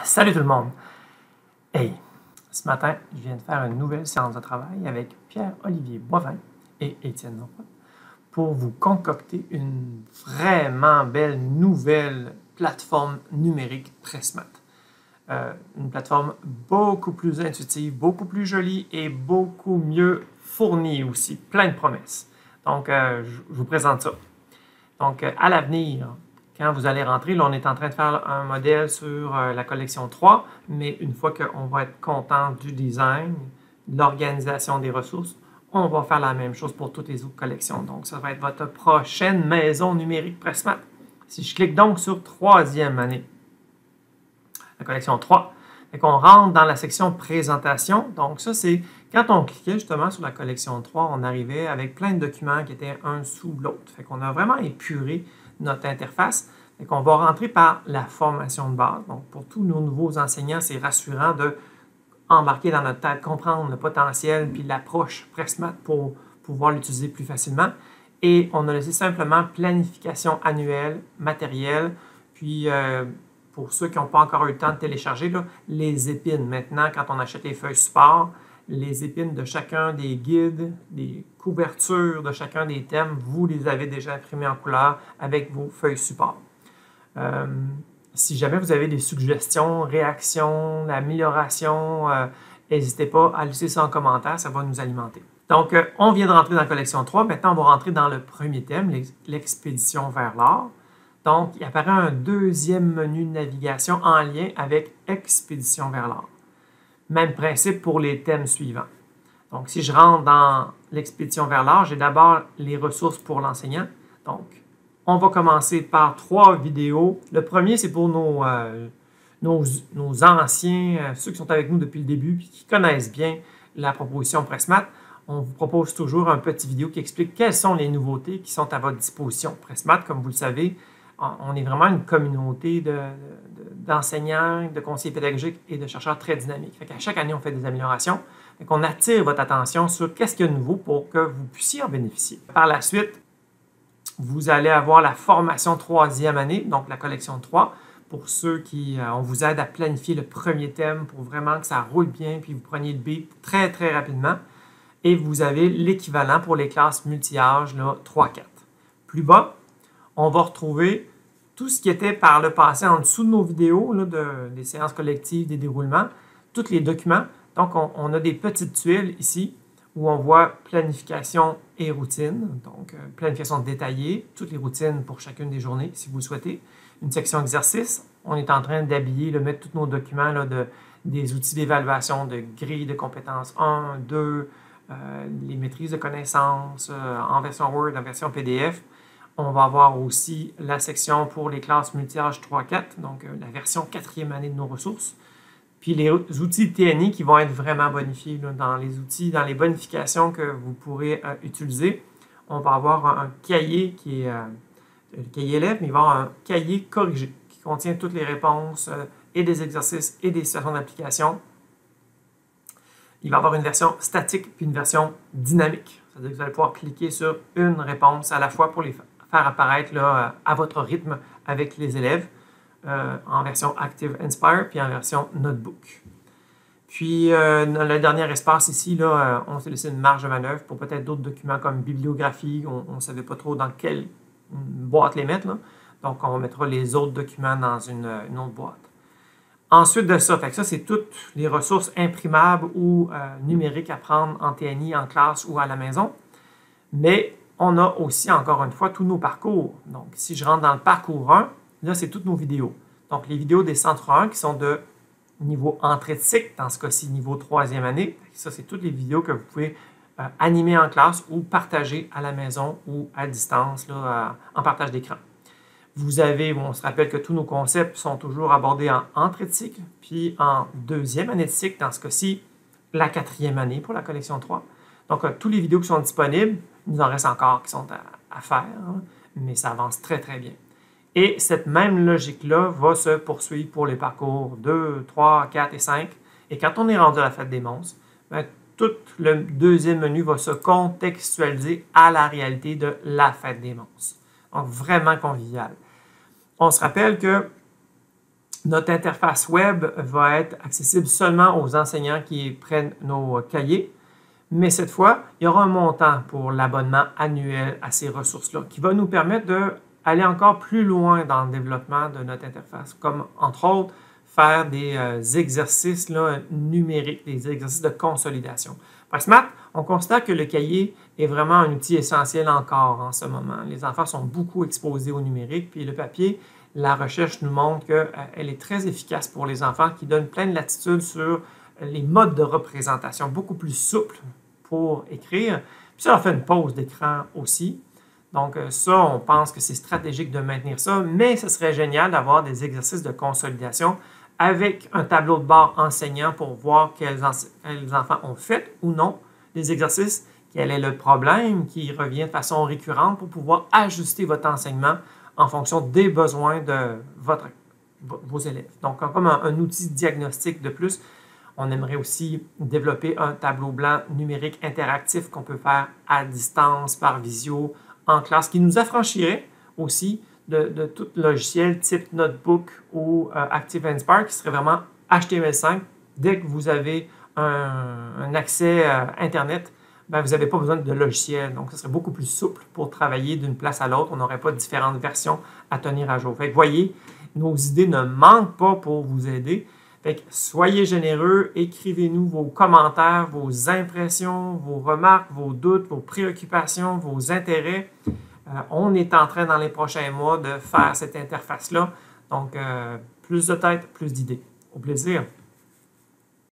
Salut tout le monde! Hey, ce matin, je viens de faire une nouvelle séance de travail avec Pierre-Olivier Boivin et Étienne Lompré pour vous concocter une vraiment belle nouvelle plateforme numérique Pressmat. Une plateforme beaucoup plus intuitive, beaucoup plus jolie et beaucoup mieux fournie aussi, plein de promesses. Donc, je vous présente ça. Donc, à l'avenir, quand vous allez rentrer, là, on est en train de faire un modèle sur la collection 3, mais une fois qu'on va être content du design, de l'organisation des ressources, on va faire la même chose pour toutes les autres collections. Donc, ça va être votre prochaine maison numérique Pressmat. Si je clique donc sur troisième année, la collection 3, et qu'on rentre dans la section présentation. Donc, ça, c'est quand on cliquait justement sur la collection 3, on arrivait avec plein de documents qui étaient un sous l'autre. Fait qu'on a vraiment épuré notre interface. Fait qu'on va rentrer par la formation de base. Donc, pour tous nos nouveaux enseignants, c'est rassurant de embarquer dans notre tête, comprendre le potentiel puis l'approche Pressmat pour pouvoir l'utiliser plus facilement. Et on a laissé simplement planification annuelle, matériel, puis pour ceux qui n'ont pas encore eu le temps de télécharger, là, les épines. Maintenant, quand on achète les feuilles support, les épines de chacun des guides, des couvertures de chacun des thèmes, vous les avez déjà imprimées en couleur avec vos feuilles support. Si jamais vous avez des suggestions, réactions, améliorations, n'hésitez pas à laisser ça en commentaire, ça va nous alimenter. Donc, on vient de rentrer dans la collection 3. Maintenant, on va rentrer dans le premier thème, l'expédition vers l'or. Donc, il apparaît un deuxième menu de navigation en lien avec Expédition vers l'or. Même principe pour les thèmes suivants. Donc, si je rentre dans l'Expédition vers l'or, j'ai d'abord les ressources pour l'enseignant. Donc, on va commencer par 3 vidéos. Le premier, c'est pour nos anciens, ceux qui sont avec nous depuis le début et qui connaissent bien la proposition Pressmat. On vous propose toujours un petit vidéo qui explique quelles sont les nouveautés qui sont à votre disposition. Pressmat, comme vous le savez, on est vraiment une communauté d'enseignants, de conseillers pédagogiques et de chercheurs très dynamiques. À chaque année, on fait des améliorations. On attire votre attention sur qu'est-ce qu'il y a de nouveau pour que vous puissiez en bénéficier. Par la suite, vous allez avoir la formation troisième année, donc la collection 3, pour ceux qui, on vous aide à planifier le premier thème pour vraiment que ça roule bien, puis vous preniez le beat très, très rapidement. Et vous avez l'équivalent pour les classes multi-âge 3-4. Plus bas, on va retrouver tout ce qui était par le passé en dessous de nos vidéos, des séances collectives, des déroulements, tous les documents. Donc, on a des petites tuiles ici où on voit planification et routine. Donc, planification détaillée, toutes les routines pour chacune des journées, si vous le souhaitez. Une section exercice, on est en train d'habiller, de mettre tous nos documents des outils d'évaluation, de grilles de compétences 1, 2, les maîtrises de connaissances en version Word, en version PDF. On va avoir aussi la section pour les classes multi-âge 3-4, donc la version 4e année de nos ressources. Puis les outils TNI qui vont être vraiment bonifiés dans les outils, dans les bonifications que vous pourrez utiliser. On va avoir un cahier qui est le cahier élève, mais il va y avoir un cahier corrigé qui contient toutes les réponses et des exercices et des situations d'application. Il va y avoir une version statique puis une version dynamique. C'est-à-dire que vous allez pouvoir cliquer sur une réponse à la fois pour les faire apparaître à votre rythme avec les élèves en version Active Inspire puis en version Notebook. Puis, dans le dernier espace ici, on s'est laissé une marge de manœuvre pour peut-être d'autres documents comme bibliographie. On ne savait pas trop dans quelle boîte les mettre. Donc, on mettra les autres documents dans une autre boîte. Ensuite de ça, ça c'est toutes les ressources imprimables ou numériques à prendre en TNI, en classe ou à la maison. Mais on a aussi, encore une fois, tous nos parcours. Donc, si je rentre dans le parcours 1, là, c'est toutes nos vidéos. Donc, les vidéos des centres 1 qui sont de niveau entrée de cycle, dans ce cas-ci, niveau 3e année. Ça, c'est toutes les vidéos que vous pouvez animer en classe ou partager à la maison ou à distance, en partage d'écran. Vous avez, on se rappelle que tous nos concepts sont toujours abordés en entrée de cycle, puis en 2e année de cycle, dans ce cas-ci, la 4e année pour la collection 3. Donc, tous les vidéos qui sont disponibles, il nous en reste encore qui sont à faire, mais ça avance très, très bien. Et cette même logique-là va se poursuivre pour les parcours 2, 3, 4 et 5. Et quand on est rendu à la fête des monstres, tout le deuxième menu va se contextualiser à la réalité de la fête des monstres. Donc, vraiment convivial. On se rappelle que Notre interface web va être accessible seulement aux enseignants qui prennent nos cahiers, mais cette fois, il y aura un montant pour l'abonnement annuel à ces ressources-là qui va nous permettre d'aller encore plus loin dans le développement de notre interface, comme entre autres faire des exercices numériques, des exercices de consolidation. Pressmath, on constate que le cahier est vraiment un outil essentiel encore en ce moment. Les enfants sont beaucoup exposés au numérique, puis le papier, la recherche nous montre qu'elle est très efficace pour les enfants, qui donne pleine latitude sur les modes de représentation, beaucoup plus souples pour écrire. Puis ça leur fait une pause d'écran aussi. Donc ça, on pense que c'est stratégique de maintenir ça, mais ce serait génial d'avoir des exercices de consolidation avec un tableau de bord enseignant pour voir quels enfants ont fait ou non des exercices, quel est le problème qui revient de façon récurrente pour pouvoir ajuster votre enseignement en fonction des besoins de vos élèves. Donc, comme un outil diagnostic de plus, on aimerait aussi développer un tableau blanc numérique interactif qu'on peut faire à distance, par visio, en classe, qui nous affranchirait aussi de tout logiciel type Notebook ou ActiveSpark, qui serait vraiment HTML5. Dès que vous avez un accès Internet, ben, vous n'avez pas besoin de logiciel. Donc, ce serait beaucoup plus souple pour travailler d'une place à l'autre. On n'aurait pas différentes versions à tenir à jour. Fait que, voyez, nos idées ne manquent pas pour vous aider. Fait que, soyez généreux, écrivez-nous vos commentaires, vos impressions, vos remarques, vos doutes, vos préoccupations, vos intérêts. On est en train, dans les prochains mois, de faire cette interface-là. Donc, plus de tête, plus d'idées. Au plaisir!